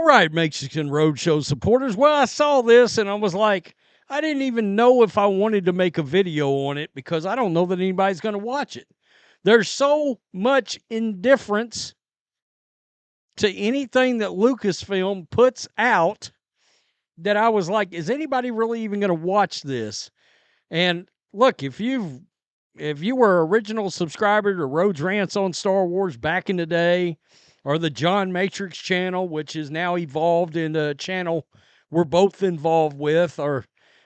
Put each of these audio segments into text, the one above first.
right, Mexican Roadshow supporters. Well, I saw this and I was like, I didn't even know if I wanted to make a video on it because I don't know that anybody's going to watch it. There's so much indifference to anything that Lucasfilm puts out that I was like, is anybody really even going to watch this? And look, if you were an original subscriber to Rhodes Rants on Star Wars back in the day, or the John Matrixx channel, which is now evolved into a channel we're both involved with, or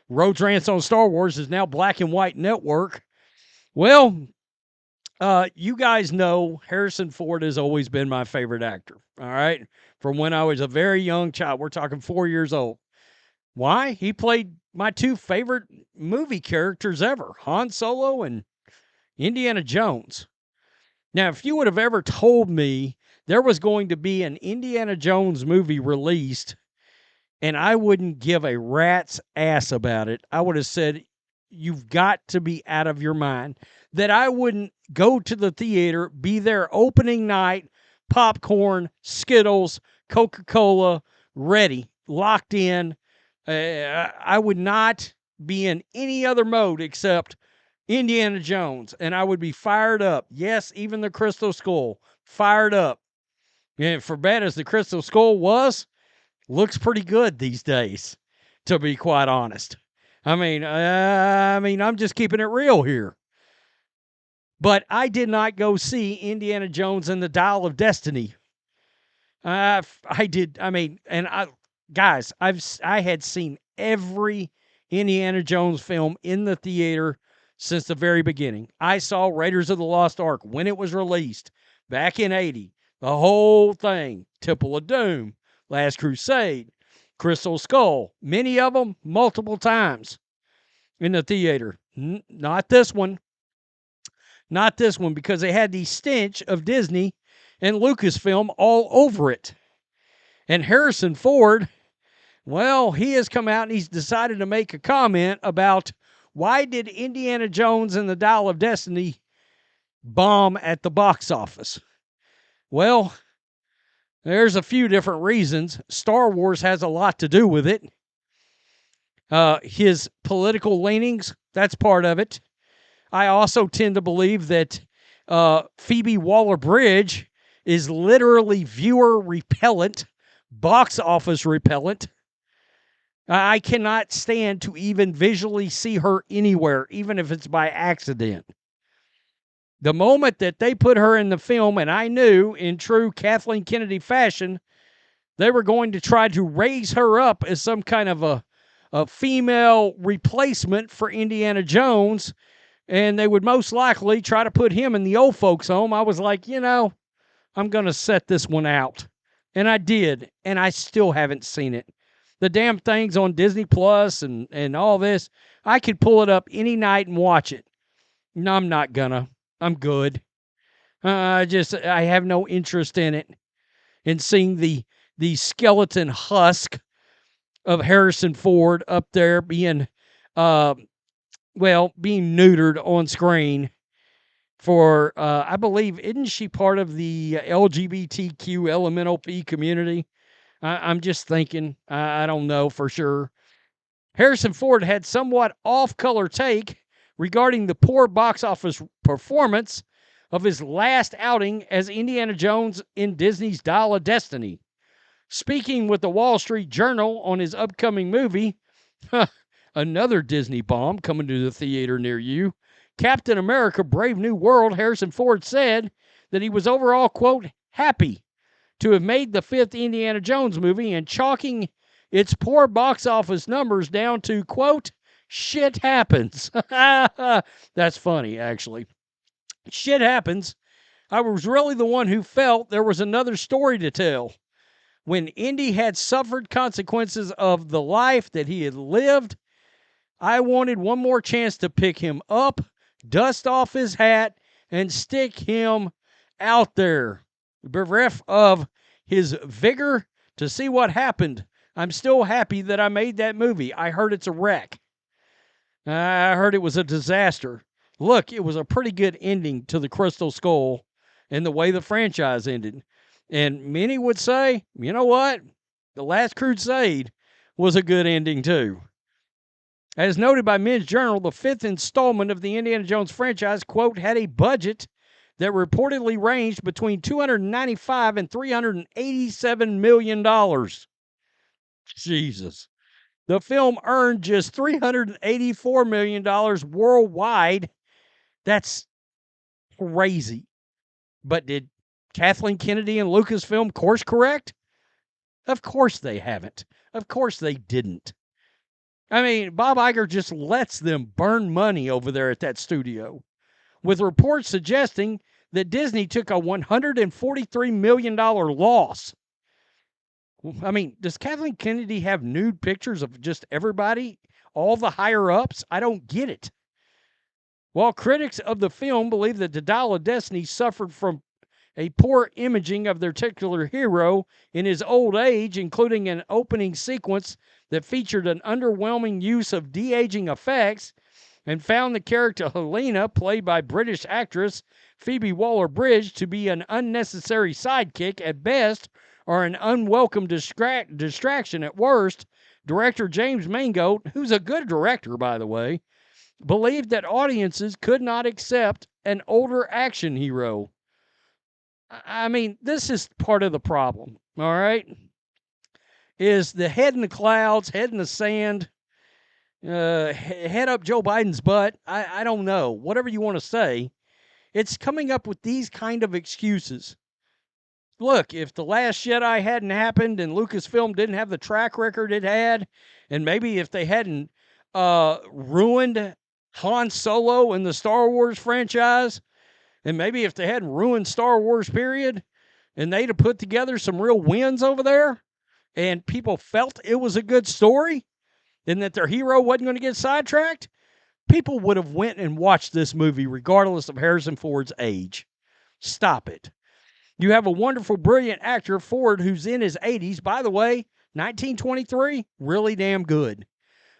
Rhodes Rants on Star Wars is now Black and White Network. Well, you guys know Harrison Ford has always been my favorite actor, all right? From when I was a very young child. We're talking 4 years old. Why? He played my two favorite movie characters ever, Han Solo and Indiana Jones. Now, if you would have ever told me there was going to be an Indiana Jones movie released and I wouldn't give a rat's ass about it, I would have said, you've got to be out of your mind. That I wouldn't go to the theater, be there opening night, popcorn, Skittles, Coca-Cola, ready, locked in. I would not be in any other mode except Indiana Jones, and I would be fired up. Yes, even the Crystal Skull, fired up. And for bad as the Crystal Skull was, looks pretty good these days, to be quite honest. I mean, I'm just keeping it real here. But I did not go see Indiana Jones and the Dial of Destiny. I did. I mean, and guys, I had seen every Indiana Jones film in the theater since the very beginning. I saw Raiders of the Lost Ark when it was released back in '80. The whole thing, Temple of Doom, Last Crusade, Crystal Skull, many of them multiple times in the theater. Not this one. Not this one, because they had the stench of Disney and Lucasfilm all over it. And Harrison Ford, well, he has come out and he's decided to make a comment about why did Indiana Jones and the Dial of Destiny bomb at the box office? Well, there's a few different reasons. Star Wars has a lot to do with it. His political leanings, that's part of it. I also tend to believe that Phoebe Waller-Bridge is literally viewer repellent, box office repellent. I cannot stand to even visually see her anywhere, even if it's by accident. The moment that they put her in the film, and I knew in true Kathleen Kennedy fashion, they were going to try to raise her up as some kind of a female replacement for Indiana Jones, and they would most likely try to put him in the old folks' home. I was like, I'm going to set this one out. And I did, and I still haven't seen it. The damn thing's on Disney Plus and all this. I could pull it up any night and watch it. No, I'm not gonna. I'm good. I have no interest in it. In seeing the skeleton husk of Harrison Ford up there being neutered on screen for, I believe, isn't she part of the LGBTQ LMNOP community? I'm just thinking, I don't know for sure. Harrison Ford had somewhat off-color take regarding the poor box office performance of his last outing as Indiana Jones in Disney's Dial of Destiny. Speaking with the Wall Street Journal on his upcoming movie, another Disney bomb coming to the theater near you, Captain America Brave New World, Harrison Ford said that he was overall, quote, happy to have made the fifth Indiana Jones movie and chalking its poor box office numbers down to, quote, shit happens. That's funny, actually. Shit happens. I was really the one who felt there was another story to tell. When Indy had suffered consequences of the life that he had lived, I wanted one more chance to pick him up, dust off his hat, and stick him out there, bereft of his vigor, to see what happened. I'm still happy that I made that movie. I heard it's a wreck. I heard it was a disaster. Look, it was a pretty good ending to the Crystal Skull and the way the franchise ended. And many would say, you know what? The Last Crusade was a good ending, too. As noted by Men's Journal, the fifth installment of the Indiana Jones franchise, quote, had a budget that reportedly ranged between $295 and $387 million. Jesus. The film earned just $384 million worldwide. That's crazy. But did Kathleen Kennedy and Lucasfilm course correct? Of course they haven't. Of course they didn't. I mean, Bob Iger just lets them burn money over there at that studio, with reports suggesting that Disney took a $143 million loss. I mean, does Kathleen Kennedy have nude pictures of just everybody, all the higher-ups? I don't get it. While critics of the film believe that the Dial of Destiny suffered from a poor imaging of their titular hero in his old age, including an opening sequence that featured an underwhelming use of de-aging effects, and found the character Helena, played by British actress Phoebe Waller-Bridge, to be an unnecessary sidekick at best or an unwelcome distraction at worst, director James Mangold, who's a good director, by the way, believed that audiences could not accept an older action hero. I mean, this is part of the problem, all right? Is the head in the clouds, head in the sand, head up Joe Biden's butt. I don't know. Whatever you want to say, it's coming up with these kind of excuses. Look, if The Last Jedi hadn't happened and Lucasfilm didn't have the track record it had, and maybe if they hadn't ruined Han Solo in the Star Wars franchise, and maybe if they hadn't ruined Star Wars, period, and they'd have put together some real wins over there, and people felt it was a good story, and that their hero wasn't going to get sidetracked, people would have went and watched this movie regardless of Harrison Ford's age. Stop it. You have a wonderful, brilliant actor, Ford, who's in his 80s. By the way, 1923, really damn good.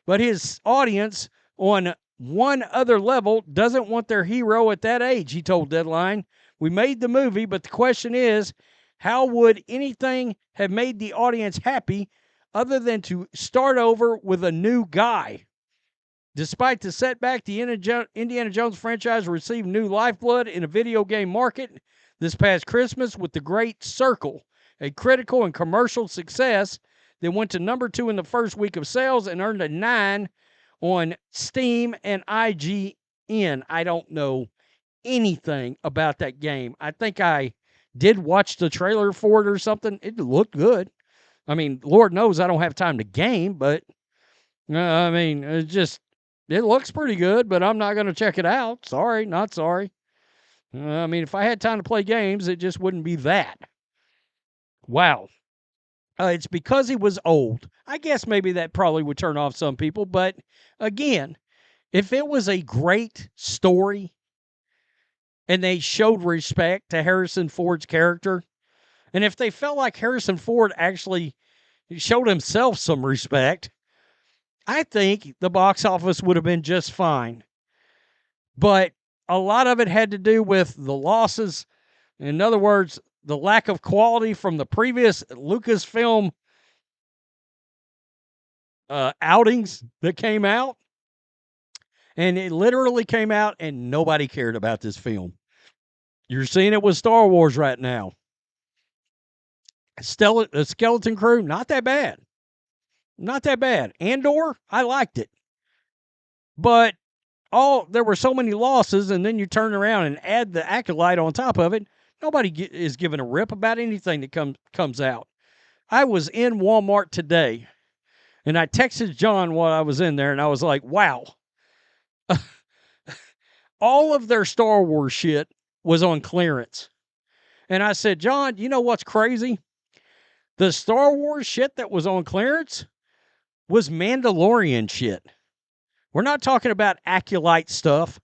But his audience, on one other level, doesn't want their hero at that age, he told Deadline. We made the movie, but the question is, how would anything have made the audience happy other than to start over with a new guy? Despite the setback, the Indiana Jones franchise received new lifeblood in a video game market this past Christmas with The Great Circle, a critical and commercial success that went to number 2 in the first week of sales and earned a 9 on Steam and IGN. I don't know anything about that game. I think I did watch the trailer for it or something. It looked good. I mean, Lord knows I don't have time to game, but I mean, it looks pretty good, but I'm not going to check it out. Sorry, not sorry. I mean, if I had time to play games, it just wouldn't be that. Wow. It's because he was old. I guess maybe that probably would turn off some people. But again, if it was a great story and they showed respect to Harrison Ford's character, and if they felt like Harrison Ford actually showed himself some respect, I think the box office would have been just fine. But a lot of it had to do with the losses. In other words, the lack of quality from the previous Lucasfilm outings that came out. And it literally came out and nobody cared about this film. You're seeing it with Star Wars right now. Skeleton Crew, not that bad. Not that bad. Andor, I liked it. But there were so many losses, and then you turn around and add the Acolyte on top of it. Nobody is giving a rip about anything that comes out. I was in Walmart today, and I texted John while I was in there, and I was like, wow. All of their Star Wars shit was on clearance. And I said, John, you know what's crazy? The Star Wars shit that was on clearance was Mandalorian shit. We're not talking about Acolyte stuff.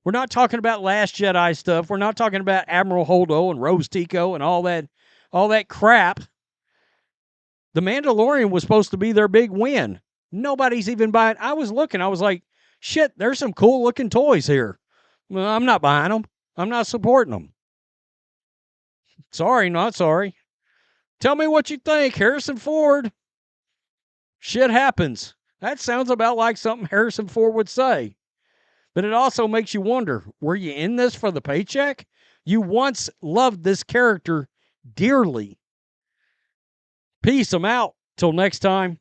We're not talking about Last Jedi stuff. We're not talking about Admiral Holdo and Rose Tico and all that crap. The Mandalorian was supposed to be their big win. Nobody's even buying. I was looking. I was like, shit, there's some cool looking toys here. Well, I'm not buying them. I'm not supporting them. Sorry, not sorry. Tell me what you think. Harrison Ford, shit happens. That sounds about like something Harrison Ford would say. But it also makes you wonder, were you in this for the paycheck? You once loved this character dearly. Peace. I'm out. Till next time.